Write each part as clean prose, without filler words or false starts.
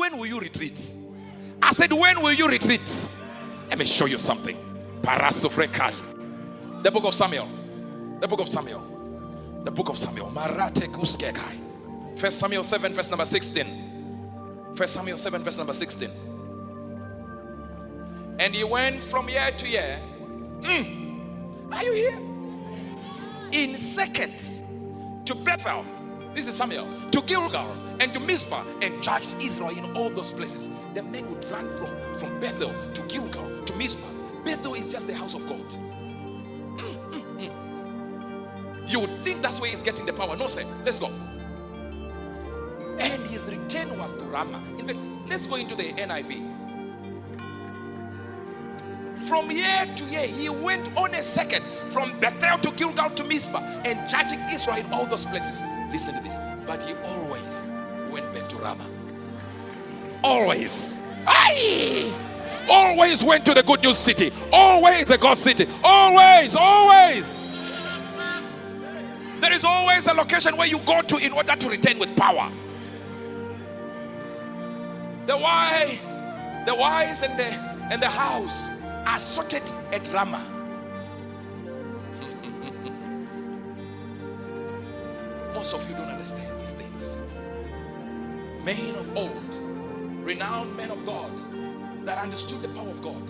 when will you retreat? I said, when will you retreat? Let me show you something. Parasofrekal. The book of Samuel. The book of Samuel. The book of Samuel. Marate kuskekai. 1 Samuel 7, verse number 16. 1 Samuel 7, verse number 16. And he went from year to year. Are you here? In second to Bethel. This is Samuel. To Gilgal and to Mizpah, and judged Israel in all those places. The men would run from Bethel to Gilgal to Mizpah. Bethel is just the house of God. You would think that's where he's getting the power. No, sir. Let's go. And his return was to Ramah. In fact, let's go into the NIV. From year to year, he went on a second from Bethel to Gilgal to Mizpah, and judging Israel in all those places. Listen to this. But he always went back to Ramah. Always. Aye! Always went to the good news city. Always the God city. Always, always. There is always a location where you go to in order to return with power. The wise and the house are sorted at Ramah. Most of you don't understand these things. Men of old, renowned men of God that understood the power of God,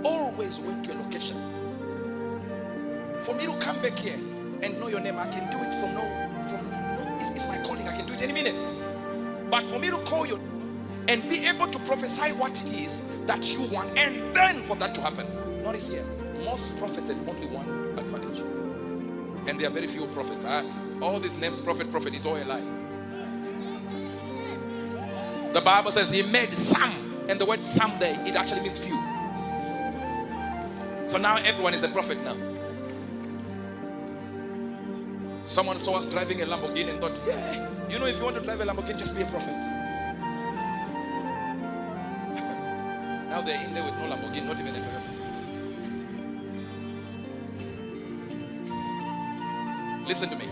always went to a location. For me to come back here and know your name, I can do it from it's my calling. I can do it any minute. But for me to call you and be able to prophesy what it is that you want, and then for that to happen. Notice here, most prophets have only one advantage, and there are very few prophets. All these names, prophet is all a lie. The Bible says he made some, and the word some there, it actually means few. So now everyone is a prophet now. Someone saw us driving a Lamborghini and thought, yeah, you know, if you want to drive a Lamborghini, just be a prophet. Now they're in there with no Lamborghini, not even a Toyota. Listen to me.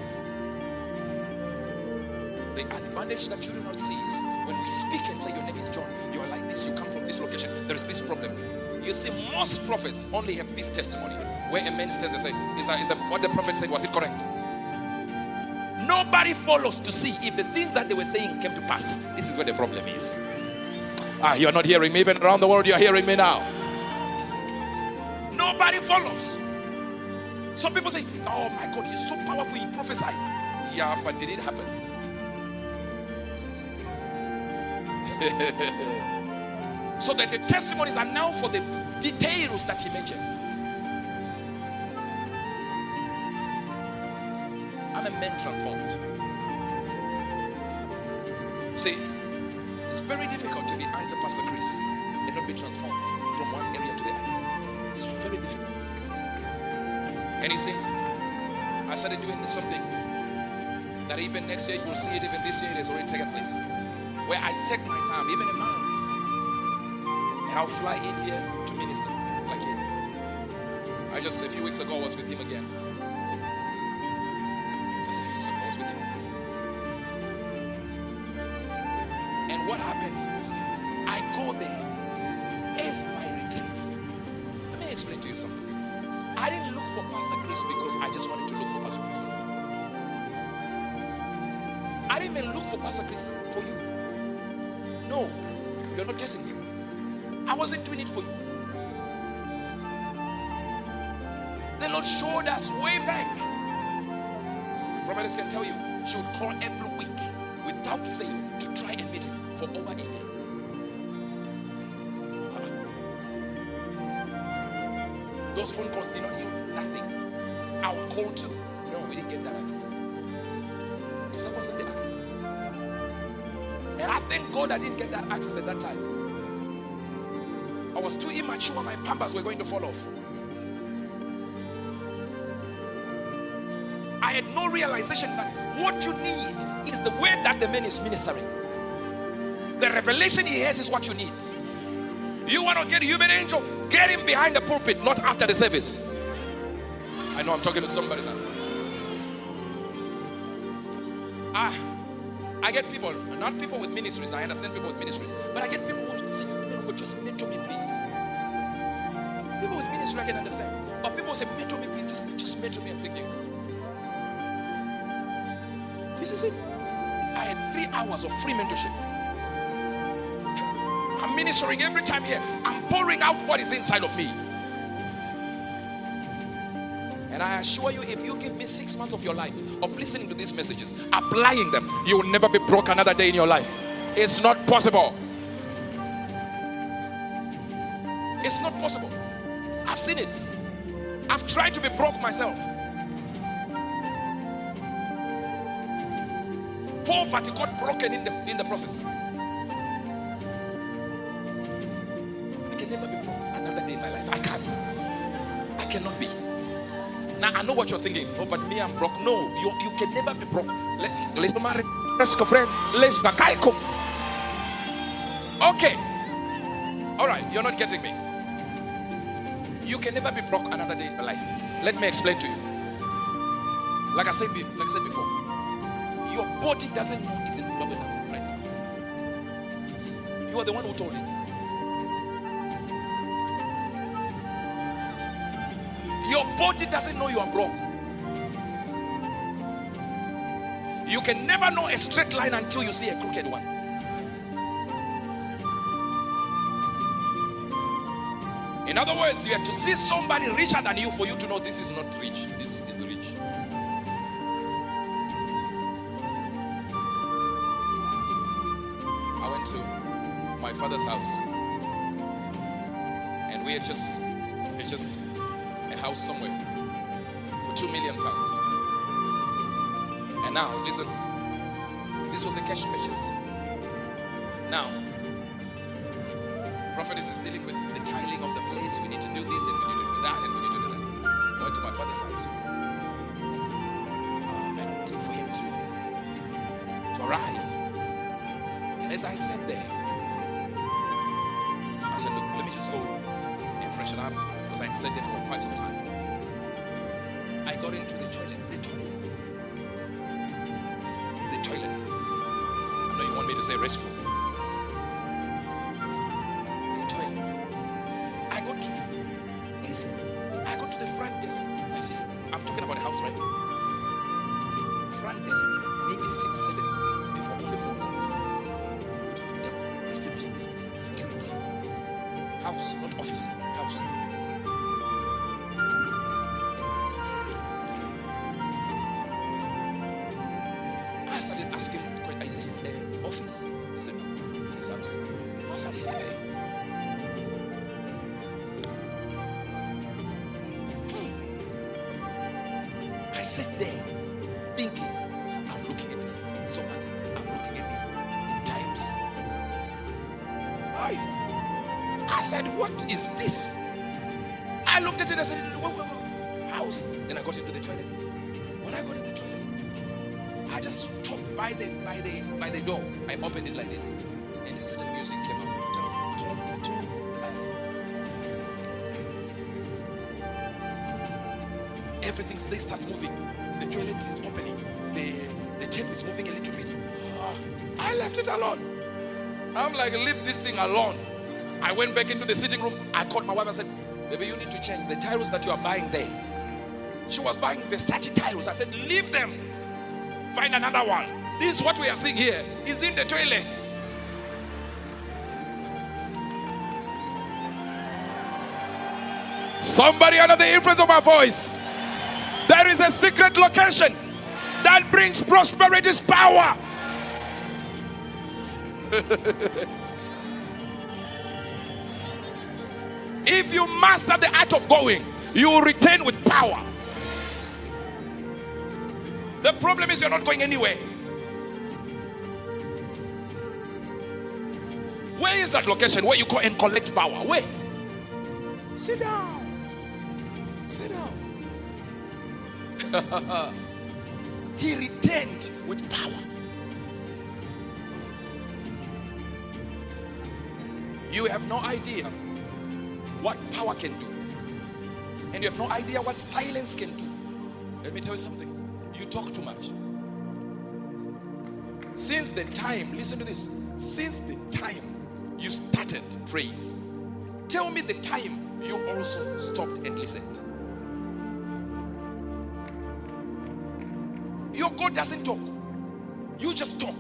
The advantage that you do not see is when we speak and say your name is John, you are like this, you come from this location, there is this problem. You see, most prophets only have this testimony where a man stands and says, is that what the prophet said, was it correct? Nobody follows to see if the things that they were saying came to pass. This is where the problem is. You are not hearing me. Even around the world, you are hearing me now. Nobody follows. Some people say, oh my God, he's so powerful, he prophesied. Yeah, but did it happen? So that the testimonies are now for the details that he mentioned. I'm a man transformed. See, it's very difficult to be under Pastor Chris and not be transformed from one area to the other. It's very difficult. And you see, I started doing something that even next year you will see it, even this year it has already taken place. Where I take my time, even a month, and I'll fly in here to minister like here. Just a few weeks ago I was with him again. Just a few weeks ago I was with him. And what happens is, I go there as my retreat. Let me explain to you something. I didn't look for Pastor Chris because I just wanted to look for Pastor Chris. I didn't even look for Pastor Chris for you. No, you're not getting me. I wasn't doing it for you. The Lord showed us way back. Prophets can tell you, she would call every week without fail to try and meet him for over a year. Those phone calls did not yield nothing. I'll call too. No, we didn't get that access. Because that wasn't the access. And I thank God I didn't get that access at that time. I was too immature, my pampers were going to fall off. I had no realization that what you need is the way that the man is ministering. The revelation he has is what you need. You want to get a human angel? Get him behind the pulpit, not after the service. I know I'm talking to somebody now. I get people, not people with ministries. I understand people with ministries, but I get so I can understand. But people say, mentor me, please, just mentor me. I'm thinking, this is it. I had 3 hours of free mentorship. I'm ministering every time here. I'm pouring out what is inside of me. And I assure you, if you give me 6 months of your life of listening to these messages, applying them, you will never be broke another day in your life. It's not possible. It's not possible. I've seen it. I've tried to be broke myself. Poverty got broken in the process. I can never be broke another day in my life. I can't. I cannot be. Now I know what you're thinking. Oh, but me, I'm broke. No, you can never be broke. Let's marry. Let's go, friend. Let's go. Okay. All right. You're not getting me. You can never be broke another day in your life. Let me explain to you. Like I said before, your body doesn't know it's in Zimbabwe right now. You are the one who told it. Your body doesn't know you are broke. You can never know a straight line until you see a crooked one. In other words, you have to see somebody richer than you for you to know this is not rich. This is rich. I went to my father's house, and we had just a house somewhere for £2 million. And now, listen, this was a cash purchase. Now, prophetess is dealing with the tiling of the place. We need to do this and we need to do that and we need to do that. I went to my father's house. And I'm waiting for him to arrive. And as I sat there, I said, look, let me just go and freshen up because I'd sat there for quite some time. I got into the toilet. I know you want me to say restroom. I got to the front desk. I'm talking about the house, right? Front desk, maybe 6, 7 people on the floor like this. Receptionist, security. House, not office. House. I started asking, is this office? He said, no, this is house. I said, hey. I sit there thinking, I'm looking at this sofas, I'm looking at the tiles. I said, what is this? I looked at it, I said, house. Then I got into the toilet. When I got into the toilet, I just stopped by the door. I opened it like this, and a certain music came out. Everything starts moving. The toilet is opening. The tape is moving a little bit. I left it alone. I'm like, leave this thing alone. I went back into the sitting room. I called my wife and said, baby, you need to change the tiles that you are buying there. She was buying Versace tiles. I said, leave them. Find another one. This is what we are seeing here. Is in the toilet. Somebody under the influence of my voice. There is a secret location that brings prosperity's power. If you master the art of going, you will return with power. The problem is you're not going anywhere. Where is that location where you go and collect power? Where? Sit down. Sit down. He returned with power. You have no idea what power can do, and you have no idea what silence can do. Let me tell you something. You talk too much. Since the time, listen to this, since the time you started praying, tell me the time you also stopped and listened. Your God doesn't talk. You just talk.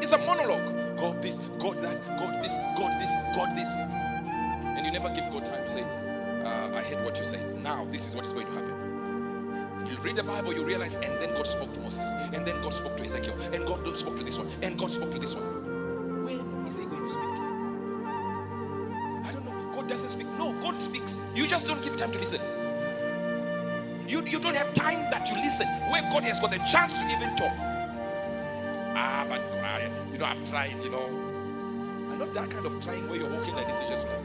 It's a monologue. God this, God that, God this, God this, God this. And you never give God time to say, I heard what you say. Now, this is what is going to happen. You read the Bible, you realize, and then God spoke to Moses, and then God spoke to Ezekiel, and God spoke to this one, and God spoke to this one. When is he going to speak to you? I don't know. God doesn't speak. No, God speaks. You just don't give time to listen. You don't have time that you listen, where God has got the chance to even talk. But I've tried, I'm not that kind of trying where you're walking like this, you just like.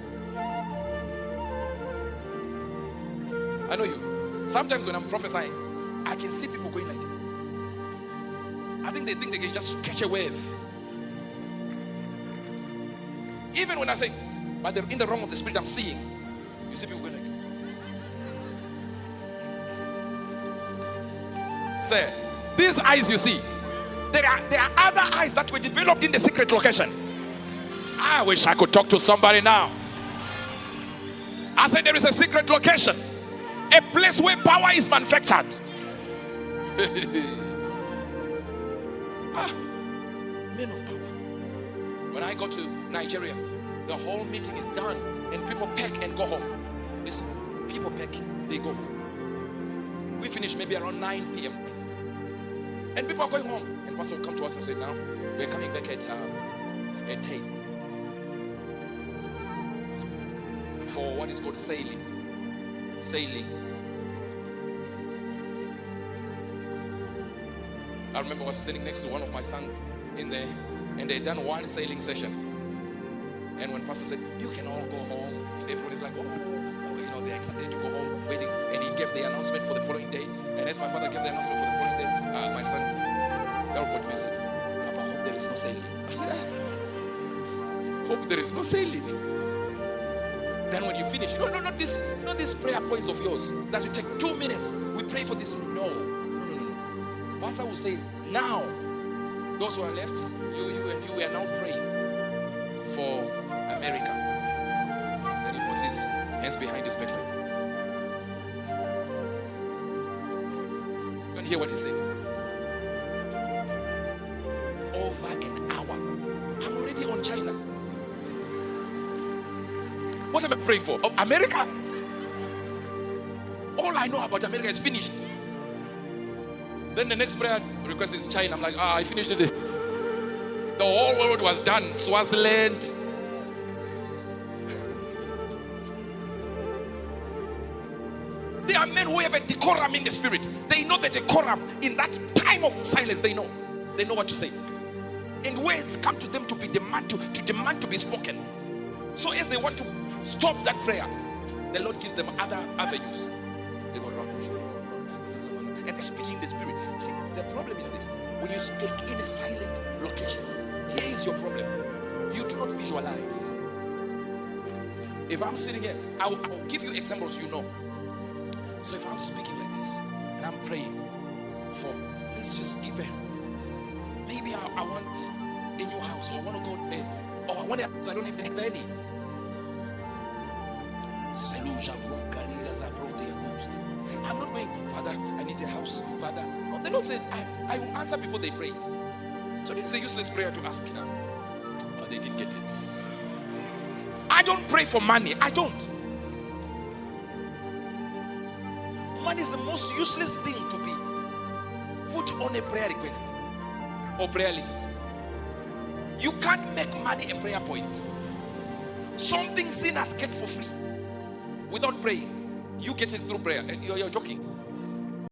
I know you. Sometimes when I'm prophesying, I can see people going like, I think they can just catch a wave. Even when I say, but in the realm of the spirit I'm seeing, you see people going like, say, these eyes you see, there are other eyes that were developed in the secret location. I wish I could talk to somebody now. I said there is a secret location, a place where power is manufactured. Men of power. When I go to Nigeria, the whole meeting is done and people pack and go home. Listen, people pack, they go home. We finish maybe around 9 p.m. and people are going home. And pastor will come to us and say, now we're coming back at 10 for what is called sailing. I remember I was standing next to one of my sons in there, and they'd done one sailing session. And when pastor said, you can all go home, and everyone is like, oh, they're excited to go home, waiting. And he gave the announcement for the following day. And as my father gave the announcement for the following day, my son, everybody me said, Papa, hope there is no sailing. Hope there is no sailing. Then when you finish, not these prayer points of yours that you take 2 minutes. We pray for this. No. Pastor will say, now, those who are left, you are now praying for America. And he puts his hands behind his back like this. You can hear what he said. Over an hour. I'm already on China. What am I praying for? America? All I know about America is finished. Then the next prayer request is China. I'm like, I finished it. The whole world was done. Swaziland. There are men who have a decorum in the spirit. They know the decorum in that time of silence. They know what to say. And words come to them to demand to be spoken. So as they want to stop that prayer, the Lord gives them other avenues. They go around and they're speaking in the spirit. See, the problem is this: when you speak in a silent location, here is your problem. You do not visualize. If I'm sitting here, I will give you examples you know. So if I'm speaking like this and I'm praying for, let's just give a, maybe I want a new house, or I want to go, or I want a house, I don't even have any. I'm not going, Father, I need a house, Father. No, the Lord said, I will answer before they pray. So this is a useless prayer to ask now. Oh, they didn't get it. I don't pray for money. I don't. Money is the most useless thing to be put on a prayer request or prayer list. You can't make money a prayer point. Something sinners get for free without praying. You get it through prayer. You're joking.